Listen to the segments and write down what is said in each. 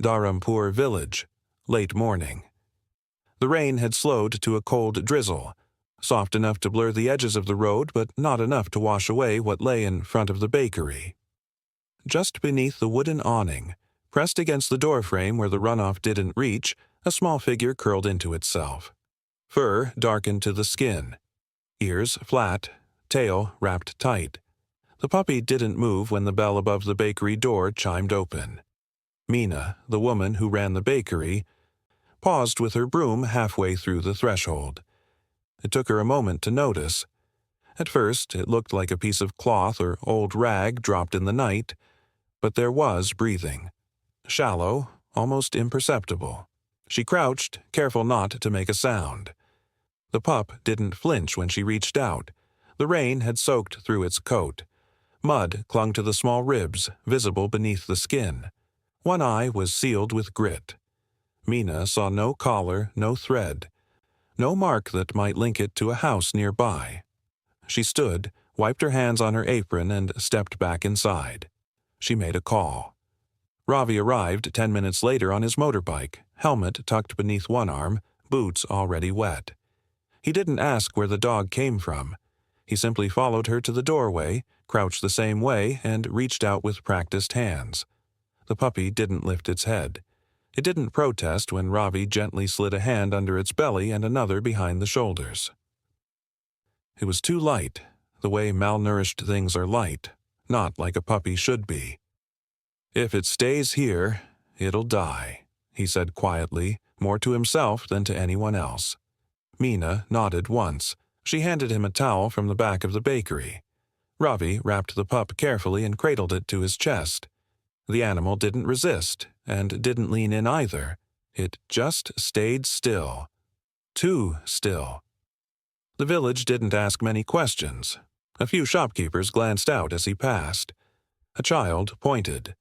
Dharampur village, late morning. The rain had slowed to a cold drizzle, soft enough to blur the edges of the road but not enough to wash away what lay in front of the bakery. Just beneath the wooden awning, pressed against the doorframe where the runoff didn't reach, a small figure curled into itself. Fur darkened to the skin. Ears flat, tail wrapped tight. The puppy didn't move when the bell above the bakery door chimed open. Mina, the woman who ran the bakery, paused with her broom halfway through the threshold. It took her a moment to notice. At first, it looked like a piece of cloth or old rag dropped in the night, but there was breathing. Shallow, almost imperceptible. She crouched, careful not to make a sound. The pup didn't flinch when she reached out. The rain had soaked through its coat. Mud clung to the small ribs, visible beneath the skin. One eye was sealed with grit. Mina saw no collar, no thread, no mark that might link it to a house nearby. She stood, wiped her hands on her apron, and stepped back inside. She made a call. Ravi arrived 10 minutes later on his motorbike, helmet tucked beneath one arm, boots already wet. He didn't ask where the dog came from. He simply followed her to the doorway, crouched the same way, and reached out with practiced hands. The puppy didn't lift its head. It didn't protest when Ravi gently slid a hand under its belly and another behind the shoulders. It was too light, the way malnourished things are light, not like a puppy should be. "If it stays here, it'll die," he said quietly, more to himself than to anyone else. Mina nodded once. She handed him a towel from the back of the bakery. Ravi wrapped the pup carefully and cradled it to his chest. The animal didn't resist, and didn't lean in either. It just stayed still. Too still. The village didn't ask many questions. A few shopkeepers glanced out as he passed. A child pointed.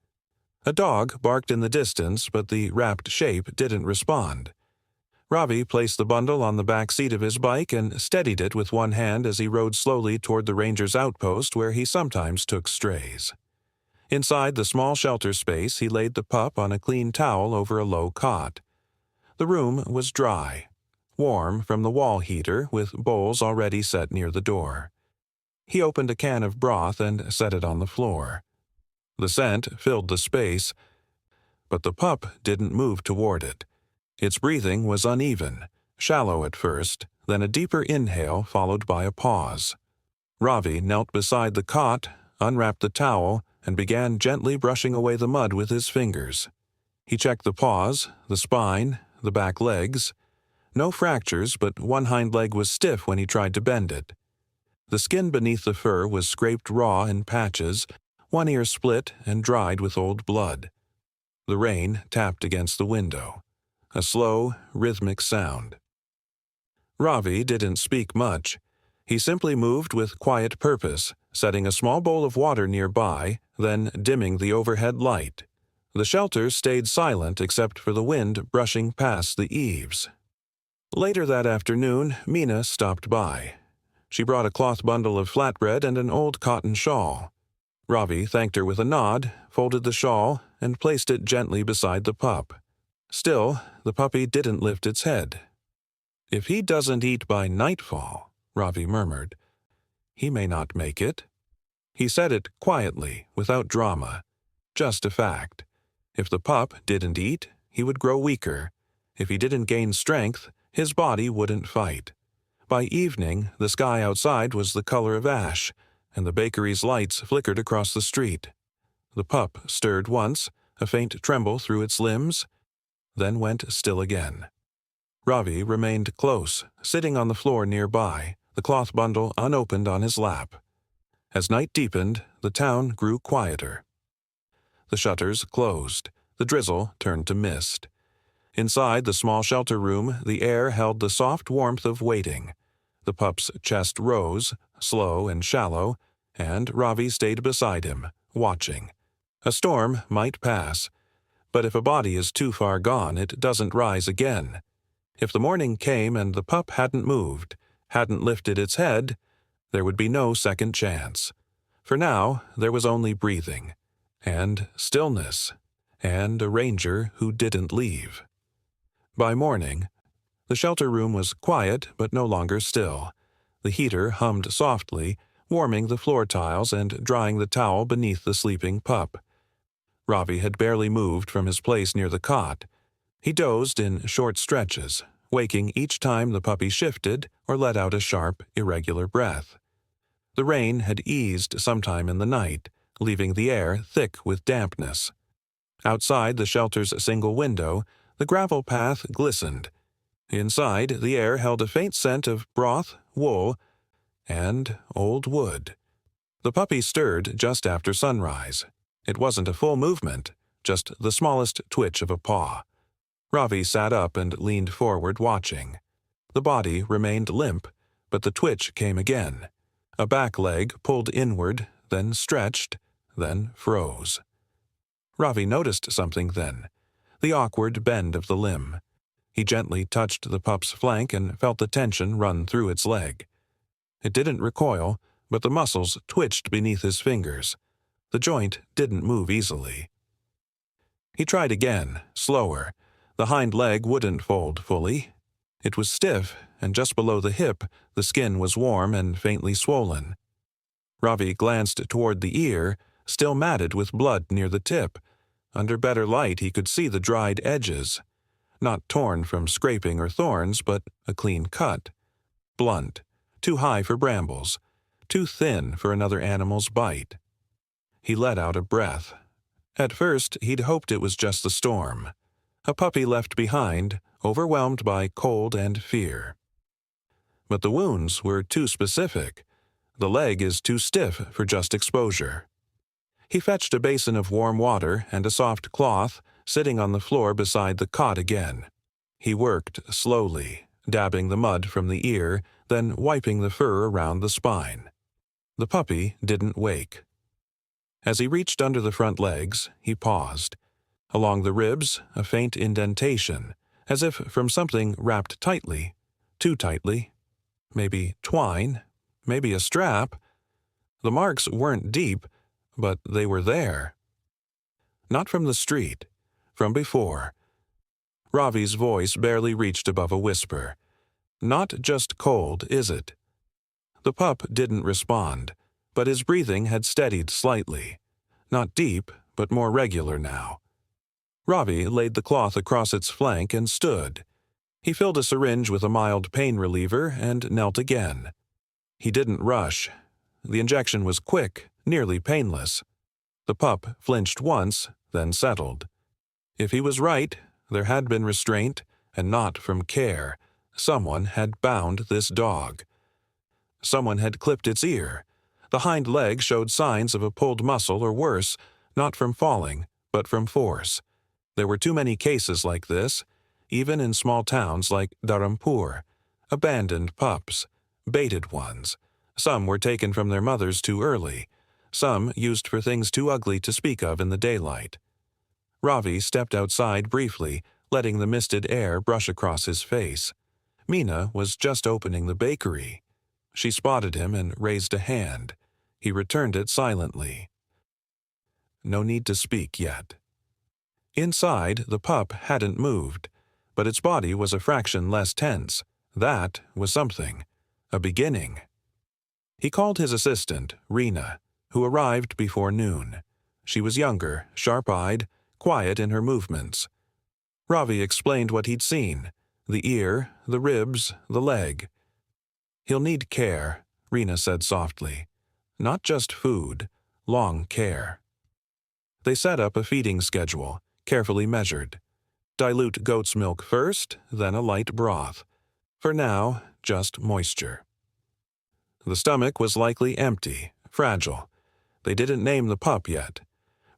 A dog barked in the distance, but the wrapped shape didn't respond. Ravi placed the bundle on the back seat of his bike and steadied it with one hand as he rode slowly toward the ranger's outpost where he sometimes took strays. Inside the small shelter space, he laid the pup on a clean towel over a low cot. The room was dry, warm from the wall heater with bowls already set near the door. He opened a can of broth and set it on the floor. The scent filled the space, but the pup didn't move toward it. Its breathing was uneven, shallow at first, then a deeper inhale followed by a pause. Ravi knelt beside the cot, unwrapped the towel, and began gently brushing away the mud with his fingers. He checked the paws, the spine, the back legs. No fractures, but one hind leg was stiff when he tried to bend it. The skin beneath the fur was scraped raw in patches, one ear split and dried with old blood. The rain tapped against the window. A slow, rhythmic sound. Ravi didn't speak much. He simply moved with quiet purpose, setting a small bowl of water nearby, then dimming the overhead light. The shelter stayed silent except for the wind brushing past the eaves. Later that afternoon, Mina stopped by. She brought a cloth bundle of flatbread and an old cotton shawl. Ravi thanked her with a nod, folded the shawl, and placed it gently beside the pup. Still, the puppy didn't lift its head. "If he doesn't eat by nightfall," Ravi murmured, "he may not make it." He said it quietly, without drama. Just a fact. If the pup didn't eat, he would grow weaker. If he didn't gain strength, his body wouldn't fight. By evening, the sky outside was the color of ash, and the bakery's lights flickered across the street. The pup stirred once, a faint tremble through its limbs, then went still again. Ravi remained close, sitting on the floor nearby, the cloth bundle unopened on his lap. As night deepened, the town grew quieter. The shutters closed. The drizzle turned to mist. Inside the small shelter room, the air held the soft warmth of waiting. The pup's chest rose, slow and shallow, and Ravi stayed beside him, watching. A storm might pass, but if a body is too far gone, it doesn't rise again. If the morning came and the pup hadn't moved, hadn't lifted its head, there would be no second chance. For now, there was only breathing, and stillness, and a ranger who didn't leave. By morning, the shelter room was quiet but no longer still. The heater hummed softly, warming the floor tiles and drying the towel beneath the sleeping pup. Ravi had barely moved from his place near the cot. He dozed in short stretches, waking each time the puppy shifted or let out a sharp, irregular breath. The rain had eased sometime in the night, leaving the air thick with dampness. Outside the shelter's single window, the gravel path glistened. Inside, the air held a faint scent of broth, wool, and old wood. The puppy stirred just after sunrise. It wasn't a full movement, just the smallest twitch of a paw. Ravi sat up and leaned forward, watching. The body remained limp, but the twitch came again. A back leg pulled inward, then stretched, then froze. Ravi noticed something then, the awkward bend of the limb. He gently touched the pup's flank and felt the tension run through its leg. It didn't recoil, but the muscles twitched beneath his fingers. The joint didn't move easily. He tried again, slower. The hind leg wouldn't fold fully. It was stiff, and just below the hip, the skin was warm and faintly swollen. Ravi glanced toward the ear, still matted with blood near the tip. Under better light, he could see the dried edges. Not torn from scraping or thorns, but a clean cut. Blunt, too high for brambles, too thin for another animal's bite. He let out a breath. At first, he'd hoped it was just the storm. A puppy left behind, overwhelmed by cold and fear. But the wounds were too specific. The leg is too stiff for just exposure. He fetched a basin of warm water and a soft cloth, sitting on the floor beside the cot again. He worked slowly, dabbing the mud from the ear, then wiping the fur around the spine. The puppy didn't wake. As he reached under the front legs, he paused. Along the ribs, a faint indentation, as if from something wrapped tightly, too tightly. Maybe twine, maybe a strap. The marks weren't deep, but they were there. Not from the street, from before. Ravi's voice barely reached above a whisper. "Not just cold, is it?" The pup didn't respond, but his breathing had steadied slightly. Not deep, but more regular now. Ravi laid the cloth across its flank and stood. He filled a syringe with a mild pain reliever and knelt again. He didn't rush. The injection was quick, nearly painless. The pup flinched once, then settled. If he was right, there had been restraint, and not from care. Someone had bound this dog. Someone had clipped its ear. The hind leg showed signs of a pulled muscle or worse, not from falling, but from force. There were too many cases like this, even in small towns like Dharampur. Abandoned pups, baited ones. Some were taken from their mothers too early, some used for things too ugly to speak of in the daylight. Ravi stepped outside briefly, letting the misted air brush across his face. Meena was just opening the bakery. She spotted him and raised a hand. He returned it silently. No need to speak yet. Inside, the pup hadn't moved, but its body was a fraction less tense. That was something. A beginning. He called his assistant, Reena, who arrived before noon. She was younger, sharp-eyed, quiet in her movements. Ravi explained what he'd seen: the ear, the ribs, the leg. "He'll need care," Reena said softly. "Not just food, long care." They set up a feeding schedule, carefully measured. Dilute goat's milk first, then a light broth. For now, just moisture. The stomach was likely empty, fragile. They didn't name the pup yet.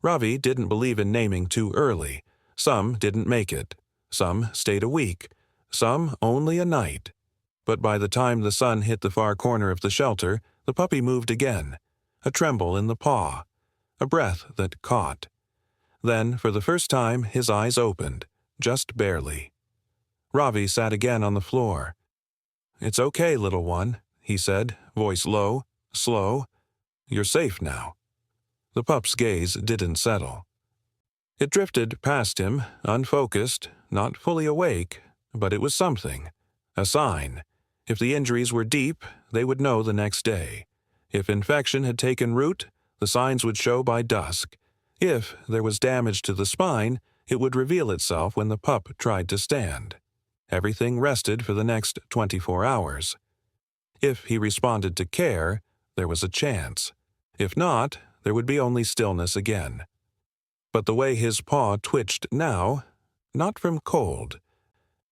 Ravi didn't believe in naming too early. Some didn't make it. Some stayed a week. Some only a night. But by the time the sun hit the far corner of the shelter, the puppy moved again. A tremble in the paw. A breath that caught. Then, for the first time, his eyes opened, just barely. Ravi sat again on the floor. "It's okay, little one," he said, voice low, slow. "You're safe now." The pup's gaze didn't settle. It drifted past him, unfocused, not fully awake, but it was something. A sign. If the injuries were deep, they would know the next day. If infection had taken root, the signs would show by dusk. If there was damage to the spine, it would reveal itself when the pup tried to stand. Everything rested for the next 24 hours. If he responded to care, there was a chance. If not, there would be only stillness again. But the way his paw twitched now, not from cold,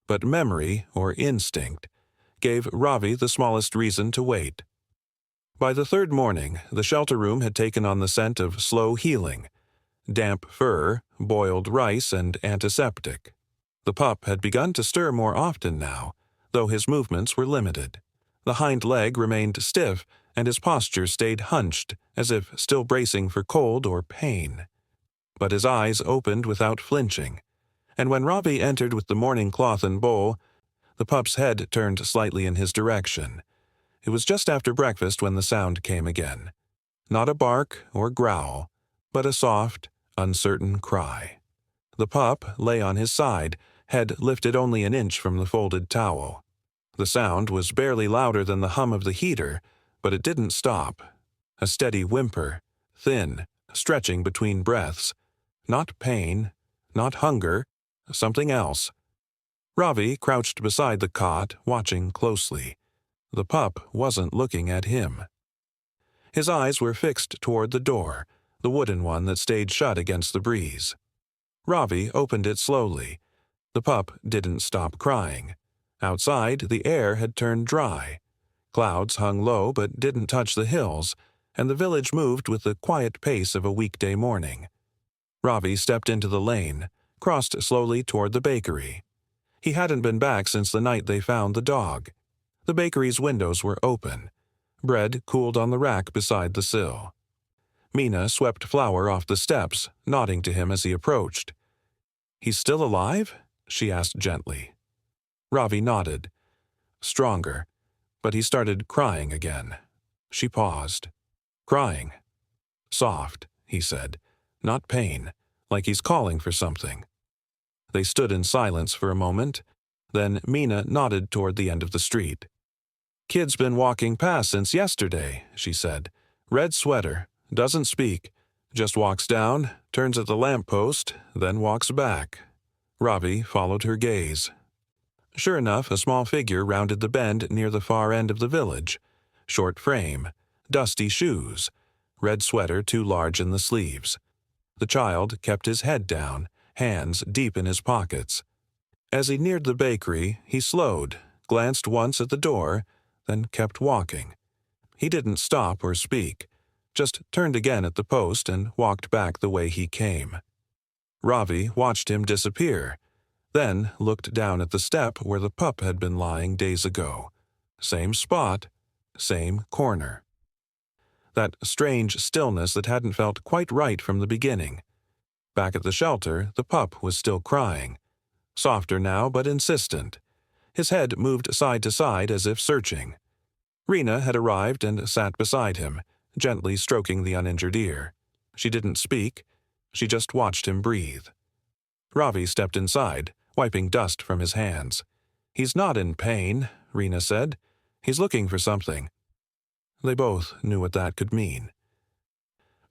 but memory or instinct, gave Ravi the smallest reason to wait. By the third morning, the shelter room had taken on the scent of slow healing, damp fur, boiled rice, and antiseptic. The pup had begun to stir more often now, though his movements were limited. The hind leg remained stiff, and his posture stayed hunched, as if still bracing for cold or pain. But his eyes opened without flinching, and when Ravi entered with the morning cloth and bowl, the pup's head turned slightly in his direction. It was just after breakfast when the sound came again. Not a bark or growl, but a soft, uncertain cry. The pup lay on his side, head lifted only an inch from the folded towel. The sound was barely louder than the hum of the heater, but it didn't stop. A steady whimper, thin, stretching between breaths. Not pain, not hunger, something else. Ravi crouched beside the cot, watching closely. The pup wasn't looking at him. His eyes were fixed toward the door, the wooden one that stayed shut against the breeze. Ravi opened it slowly. The pup didn't stop crying. Outside, the air had turned dry. Clouds hung low but didn't touch the hills, and the village moved with the quiet pace of a weekday morning. Ravi stepped into the lane, crossed slowly toward the bakery. He hadn't been back since the night they found the dog. The bakery's windows were open. Bread cooled on the rack beside the sill. Mina swept flour off the steps, nodding to him as he approached. "He's still alive?" she asked gently. Ravi nodded. Stronger, but he started crying again. She paused. "Crying. Soft," he said. "Not pain, like he's calling for something." They stood in silence for a moment. Then Mina nodded toward the end of the street. "Kid's been walking past since yesterday," she said. "Red sweater, doesn't speak, just walks down, turns at the lamppost, then walks back." Ravi followed her gaze. Sure enough, a small figure rounded the bend near the far end of the village. Short frame, dusty shoes, red sweater too large in the sleeves. The child kept his head down, hands deep in his pockets. As he neared the bakery, he slowed, glanced once at the door, then kept walking. He didn't stop or speak, just turned again at the post and walked back the way he came. Ravi watched him disappear, then looked down at the step where the pup had been lying days ago. Same spot, same corner. That strange stillness that hadn't felt quite right from the beginning. Back at the shelter, the pup was still crying. Softer now, but insistent. His head moved side to side as if searching. Rena had arrived and sat beside him, gently stroking the uninjured ear. She didn't speak. She just watched him breathe. Ravi stepped inside, wiping dust from his hands. "He's not in pain," Rena said. "He's looking for something." They both knew what that could mean.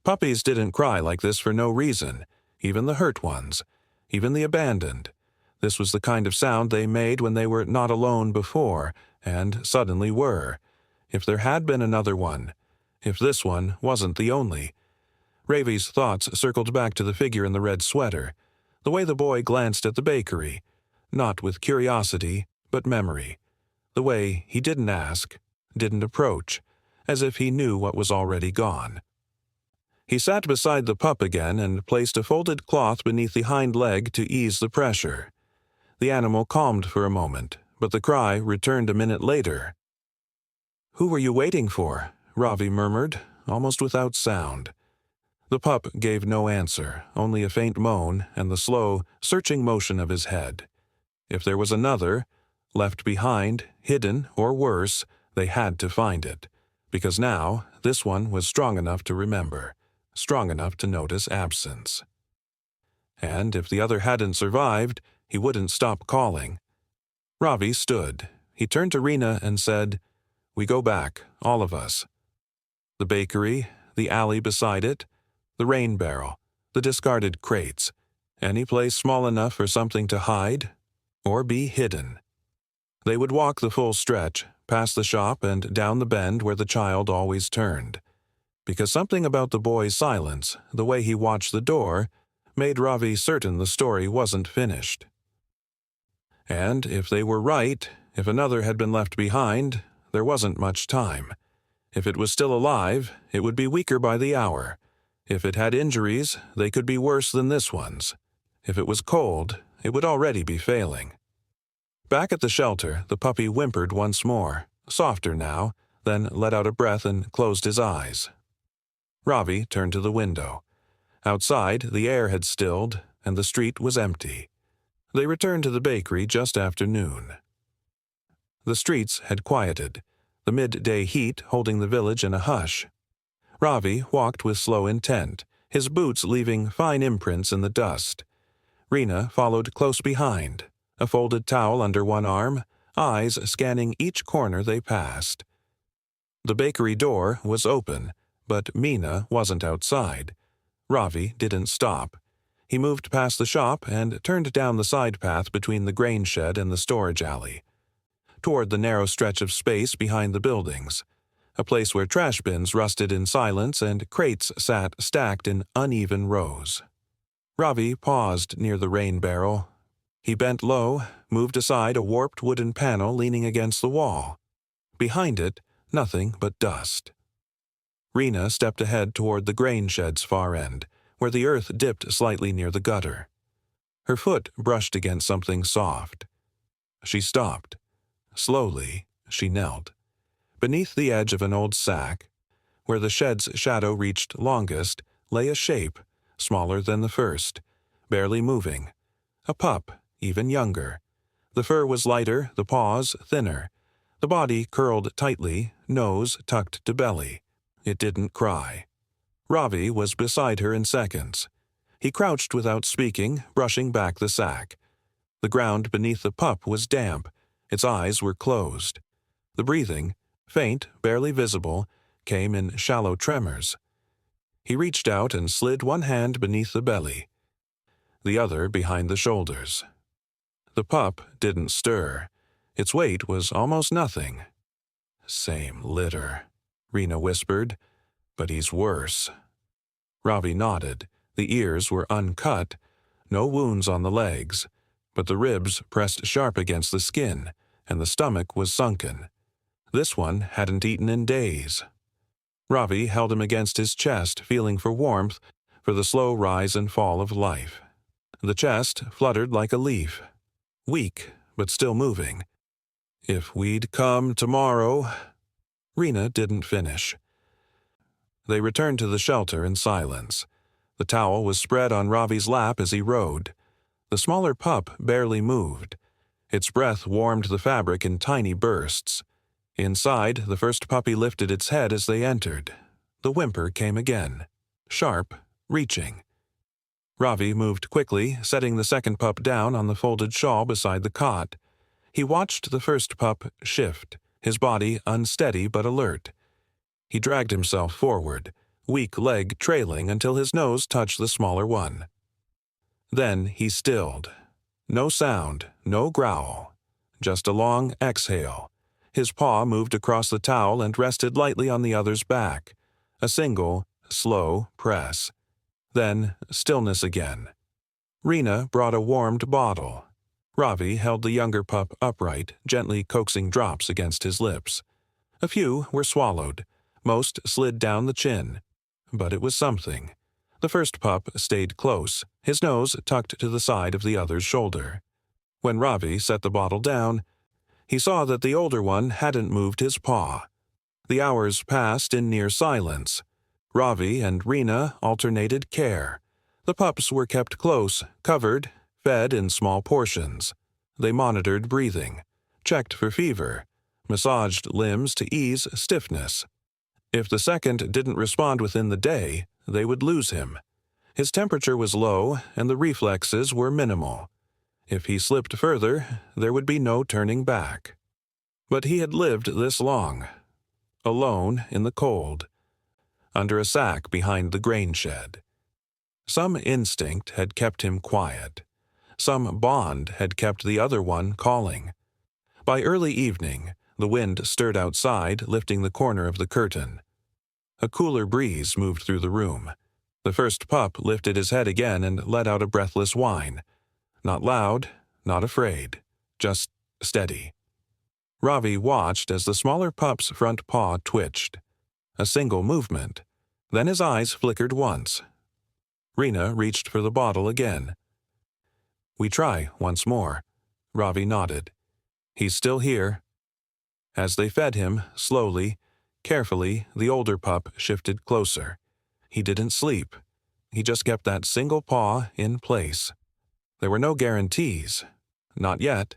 Puppies didn't cry like this for no reason, even the hurt ones, even the abandoned. This was the kind of sound they made when they were not alone before, and suddenly were. If there had been another one, if this one wasn't the only. Ravi's thoughts circled back to the figure in the red sweater, the way the boy glanced at the bakery, not with curiosity, but memory. The way he didn't ask, didn't approach, as if he knew what was already gone. He sat beside the pup again and placed a folded cloth beneath the hind leg to ease the pressure. The animal calmed for a moment, but the cry returned a minute later. "Who were you waiting for?" Ravi murmured, almost without sound. The pup gave no answer, only a faint moan and the slow, searching motion of his head. If there was another, left behind, hidden, or worse, they had to find it, because now this one was strong enough to remember, strong enough to notice absence. and if the other hadn't survived, he wouldn't stop calling. Ravi stood. He turned to Rena and said, "We go back, all of us. The bakery, the alley beside it, the rain barrel, the discarded crates, any place small enough for something to hide or be hidden." They would walk the full stretch, past the shop and down the bend where the child always turned. Because something about the boy's silence, the way he watched the door, made Ravi certain the story wasn't finished. And if they were right, if another had been left behind, there wasn't much time. If it was still alive, it would be weaker by the hour. If it had injuries, they could be worse than this one's. If it was cold, it would already be failing. Back at the shelter, the puppy whimpered once more, softer now, then let out a breath and closed his eyes. Ravi turned to the window. Outside, the air had stilled, and the street was empty. They returned to the bakery just after noon. The streets had quieted, the midday heat holding the village in a hush. Ravi walked with slow intent, his boots leaving fine imprints in the dust. Rena followed close behind, a folded towel under one arm, eyes scanning each corner they passed. The bakery door was open, but Mina wasn't outside. Ravi didn't stop. He moved past the shop and turned down the side path between the grain shed and the storage alley, toward the narrow stretch of space behind the buildings, a place where trash bins rusted in silence and crates sat stacked in uneven rows. Ravi paused near the rain barrel. He bent low, moved aside a warped wooden panel leaning against the wall. Behind it, nothing but dust. Rena stepped ahead toward the grain shed's far end, where the earth dipped slightly near the gutter. Her foot brushed against something soft. She stopped. Slowly, she knelt. Beneath the edge of an old sack, where the shed's shadow reached longest, lay a shape, smaller than the first, barely moving. A pup, even younger. The fur was lighter, the paws thinner. The body curled tightly, nose tucked to belly. It didn't cry. Ravi was beside her in seconds. He crouched without speaking, brushing back the sack. The ground beneath the pup was damp. Its eyes were closed. The breathing, faint, barely visible, came in shallow tremors. He reached out and slid one hand beneath the belly, the other behind the shoulders. The pup didn't stir. Its weight was almost nothing. "Same litter," Rena whispered, "but he's worse." Ravi nodded. The ears were uncut, no wounds on the legs, but the ribs pressed sharp against the skin, and the stomach was sunken. This one hadn't eaten in days. Ravi held him against his chest, feeling for warmth, for the slow rise and fall of life. The chest fluttered like a leaf, weak but still moving. "If we'd come tomorrow—" Rena didn't finish. They returned to the shelter in silence. The towel was spread on Ravi's lap as he rode. The smaller pup barely moved. Its breath warmed the fabric in tiny bursts. Inside, the first puppy lifted its head as they entered. The whimper came again, sharp, reaching. Ravi moved quickly, setting the second pup down on the folded shawl beside the cot. He watched the first pup shift, his body unsteady but alert. He dragged himself forward, weak leg trailing until his nose touched the smaller one. Then he stilled. No sound, no growl, just a long exhale. His paw moved across the towel and rested lightly on the other's back. A single, slow press. Then stillness again. Rena brought a warmed bottle. Ravi held the younger pup upright, gently coaxing drops against his lips. A few were swallowed. Most slid down the chin. But it was something. The first pup stayed close, his nose tucked to the side of the other's shoulder. When Ravi set the bottle down, he saw that the older one hadn't moved his paw. The hours passed in near silence. Ravi and Rena alternated care. The pups were kept close, covered, fed in small portions. They monitored breathing, checked for fever, massaged limbs to ease stiffness. If the second didn't respond within the day, they would lose him. His temperature was low, and the reflexes were minimal. If he slipped further, there would be no turning back. But he had lived this long, alone in the cold, under a sack behind the grain shed. Some instinct had kept him quiet. Some bond had kept the other one calling. By early evening, the wind stirred outside, lifting the corner of the curtain. A cooler breeze moved through the room. The first pup lifted his head again and let out a breathless whine. Not loud, not afraid, just steady. Ravi watched as the smaller pup's front paw twitched. A single movement. Then his eyes flickered once. Rena reached for the bottle again. "We try once more." Ravi nodded. "He's still here." As they fed him, slowly, carefully, the older pup shifted closer. He didn't sleep. He just kept that single paw in place. There were no guarantees. Not yet.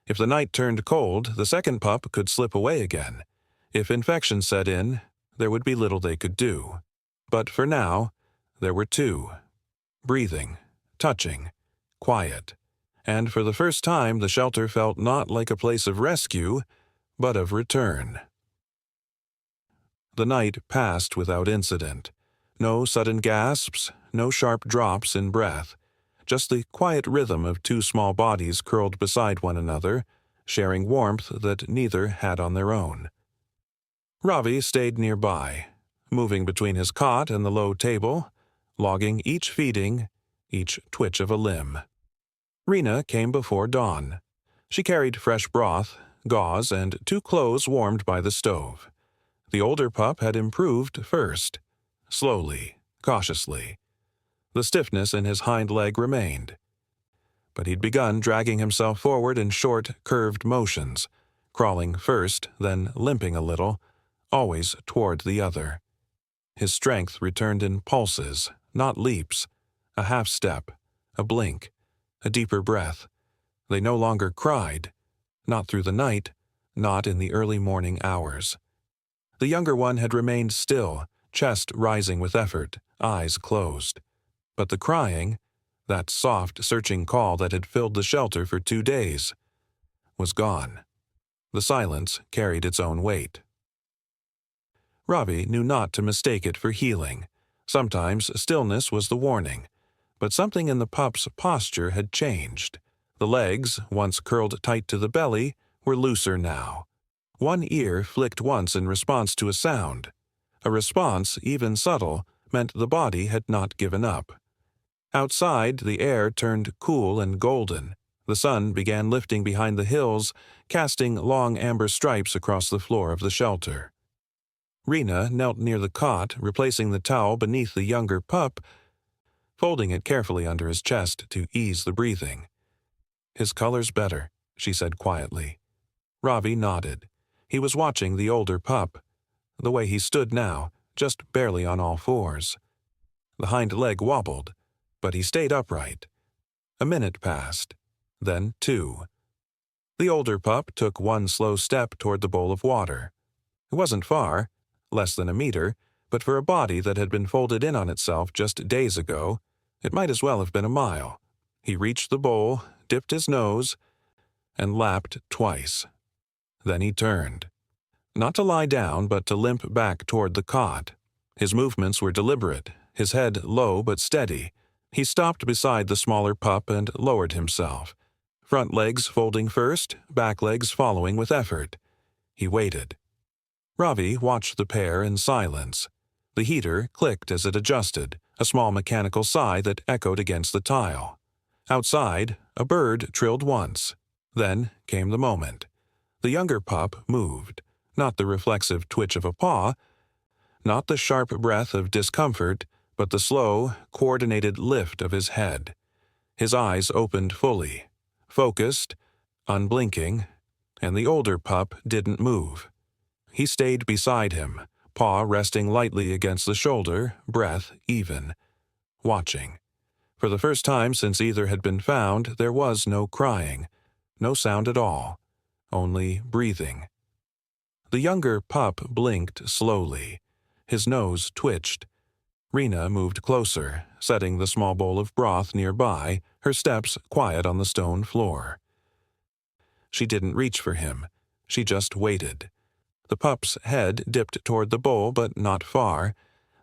If the night turned cold, the second pup could slip away again. If infection set in, there would be little they could do. But for now, there were two. Breathing, touching, quiet. And for the first time, the shelter felt not like a place of rescue, but of return. The night passed without incident. No sudden gasps, no sharp drops in breath. Just the quiet rhythm of two small bodies curled beside one another, sharing warmth that neither had on their own. Ravi stayed nearby, moving between his cot and the low table, logging each feeding, each twitch of a limb. Rena came before dawn. She carried fresh broth, gauze, and two clothes warmed by the stove. The older pup had improved first, slowly, cautiously. The stiffness in his hind leg remained. But he'd begun dragging himself forward in short, curved motions, crawling first, then limping a little, always toward the other. His strength returned in pulses, not leaps, a half step, a blink, a deeper breath. They no longer cried, not through the night, not in the early morning hours. The younger one had remained still, chest rising with effort, eyes closed. But the crying, that soft, searching call that had filled the shelter for 2 days, was gone. The silence carried its own weight. Ravi knew not to mistake it for healing. Sometimes stillness was the warning, but something in the pup's posture had changed. The legs, once curled tight to the belly, were looser now. One ear flicked once in response to a sound. A response, even subtle, meant the body had not given up. Outside, the air turned cool and golden. The sun began lifting behind the hills, casting long amber stripes across the floor of the shelter. Rena knelt near the cot, replacing the towel beneath the younger pup, folding it carefully under his chest to ease the breathing. "His color's better," she said quietly. Ravi nodded. He was watching the older pup, the way he stood now, just barely on all fours. The hind leg wobbled, but he stayed upright. A minute passed, then 2. The older pup took one slow step toward the bowl of water. It wasn't far, less than a meter, but for a body that had been folded in on itself just days ago, it might as well have been a mile. He reached the bowl, dipped his nose, and lapped twice. Then he turned. Not to lie down, but to limp back toward the cot. His movements were deliberate, his head low but steady. He stopped beside the smaller pup and lowered himself. Front legs folding first, back legs following with effort. He waited. Ravi watched the pair in silence. The heater clicked as it adjusted, a small mechanical sigh that echoed against the tile. Outside, a bird trilled once. Then came the moment. The younger pup moved, not the reflexive twitch of a paw, not the sharp breath of discomfort, but the slow, coordinated lift of his head. His eyes opened fully, focused, unblinking, and the older pup didn't move. He stayed beside him, paw resting lightly against the shoulder, breath even, watching. For the first time since either had been found, there was no crying, no sound at all, only breathing. The younger pup blinked slowly. His nose twitched. Rena moved closer, setting the small bowl of broth nearby, her steps quiet on the stone floor. She didn't reach for him. She just waited. The pup's head dipped toward the bowl, but not far.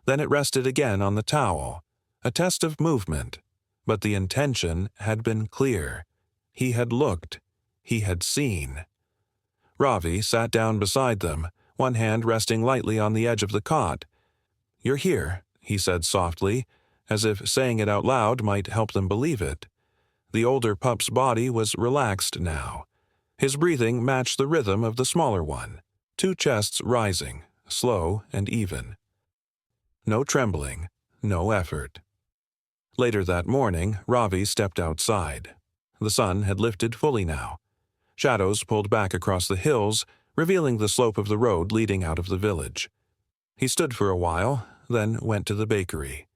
Then it rested again on the towel. A test of movement. But the intention had been clear. He had looked. He had seen. Ravi sat down beside them, one hand resting lightly on the edge of the cot. "You're here," he said softly, as if saying it out loud might help them believe it. The older pup's body was relaxed now. His breathing matched the rhythm of the smaller one, 2 chests rising, slow and even. No trembling, no effort. Later that morning, Ravi stepped outside. The sun had lifted fully now. Shadows pulled back across the hills, revealing the slope of the road leading out of the village. He stood for a while, then went to the bakery.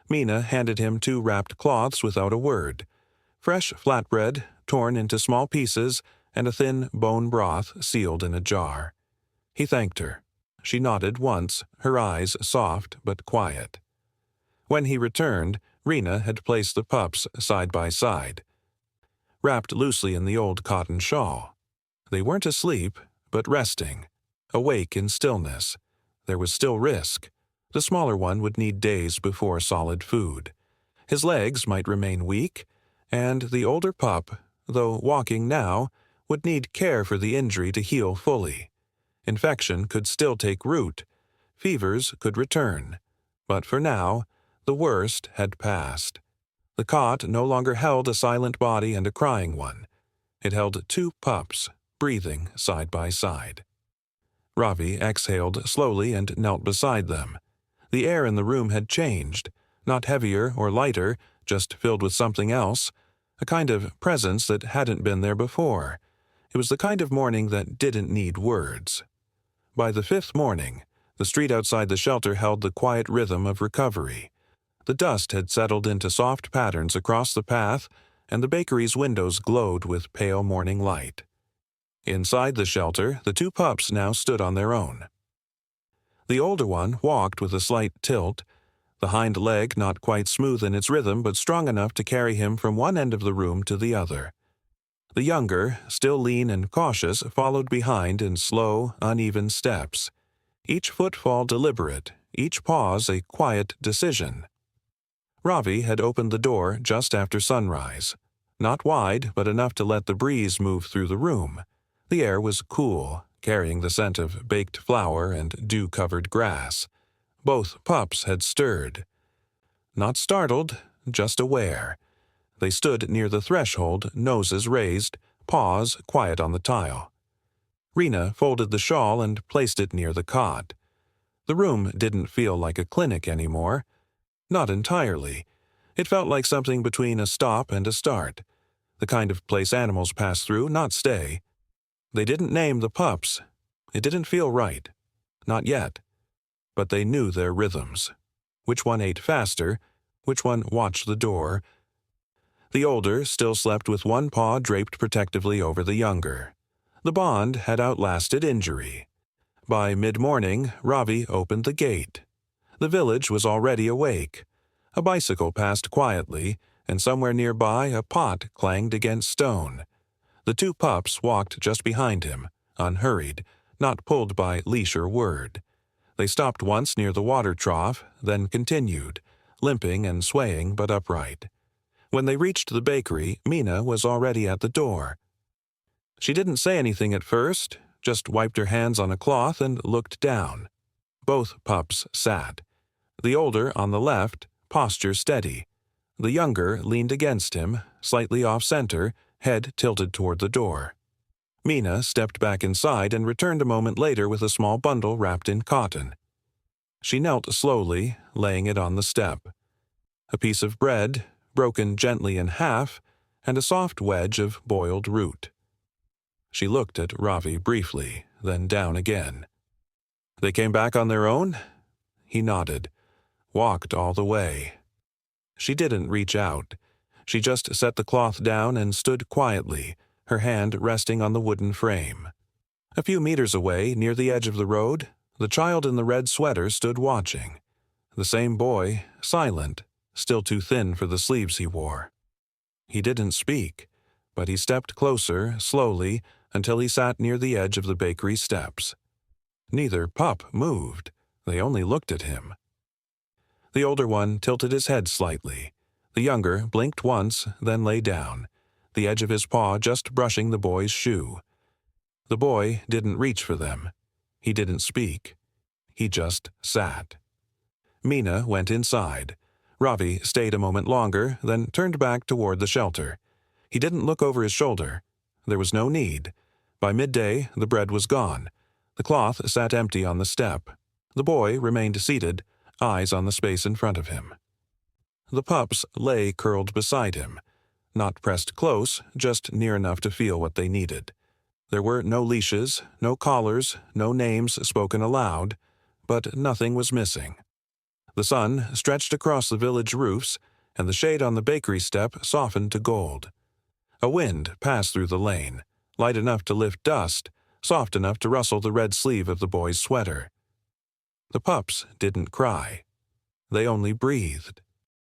Mina handed him 2 wrapped cloths without a word. Fresh flatbread, torn into small pieces, and a thin bone broth sealed in a jar. He thanked her. She nodded once, her eyes soft but quiet. When he returned, Rena had placed the pups side by side, wrapped loosely in the old cotton shawl. They weren't asleep, but resting, awake in stillness. There was still risk. The smaller one would need days before solid food. His legs might remain weak, and the older pup, though walking now, would need care for the injury to heal fully. Infection could still take root. Fevers could return. But for now, the worst had passed. The cot no longer held a silent body and a crying one. It held 2 pups, breathing side by side. Ravi exhaled slowly and knelt beside them. The air in the room had changed, not heavier or lighter, just filled with something else, a kind of presence that hadn't been there before. It was the kind of morning that didn't need words. By the 5th morning, the street outside the shelter held the quiet rhythm of recovery. The dust had settled into soft patterns across the path, and the bakery's windows glowed with pale morning light. Inside the shelter, the 2 pups now stood on their own. The older one walked with a slight tilt, the hind leg not quite smooth in its rhythm but strong enough to carry him from one end of the room to the other. The younger, still lean and cautious, followed behind in slow, uneven steps, each footfall deliberate, each pause a quiet decision. Ravi had opened the door just after sunrise. Not wide, but enough to let the breeze move through the room. The air was cool, carrying the scent of baked flour and dew-covered grass. Both pups had stirred. Not startled, just aware. They stood near the threshold, noses raised, paws quiet on the tile. Rena folded the shawl and placed it near the cot. The room didn't feel like a clinic anymore. Not entirely. It felt like something between a stop and a start. The kind of place animals pass through, not stay. They didn't name the pups. It didn't feel right. Not yet. But they knew their rhythms. Which one ate faster, which one watched the door. The older still slept with one paw draped protectively over the younger. The bond had outlasted injury. By mid-morning, Ravi opened the gate. The village was already awake. A bicycle passed quietly, and somewhere nearby a pot clanged against stone. The 2 pups walked just behind him, unhurried, not pulled by leash or word. They stopped once near the water trough, then continued, limping and swaying but upright. When they reached the bakery, Mina was already at the door. She didn't say anything at first, just wiped her hands on a cloth and looked down. Both pups sat. The older, on the left, posture steady. The younger leaned against him, slightly off-center, head tilted toward the door. Mina stepped back inside and returned a moment later with a small bundle wrapped in cotton. She knelt slowly, laying it on the step. A piece of bread, broken gently in half, and a soft wedge of boiled root. She looked at Ravi briefly, then down again. "They came back on their own?" He nodded. "Walked all the way." She didn't reach out. She just set the cloth down and stood quietly, her hand resting on the wooden frame. A few meters away, near the edge of the road, the child in the red sweater stood watching. The same boy, silent, still too thin for the sleeves he wore. He didn't speak, but he stepped closer, slowly, until he sat near the edge of the bakery steps. Neither pup moved. They only looked at him. The older one tilted his head slightly. The younger blinked once, then lay down, the edge of his paw just brushing the boy's shoe. The boy didn't reach for them. He didn't speak. He just sat. Mina went inside. Ravi stayed a moment longer, then turned back toward the shelter. He didn't look over his shoulder. There was no need. By midday, the bread was gone. The cloth sat empty on the step. The boy remained seated, eyes on the space in front of him. The pups lay curled beside him, not pressed close, just near enough to feel what they needed. There were no leashes, no collars, no names spoken aloud, but nothing was missing. The sun stretched across the village roofs, and the shade on the bakery step softened to gold. A wind passed through the lane, light enough to lift dust, soft enough to rustle the red sleeve of the boy's sweater. The pups didn't cry. They only breathed.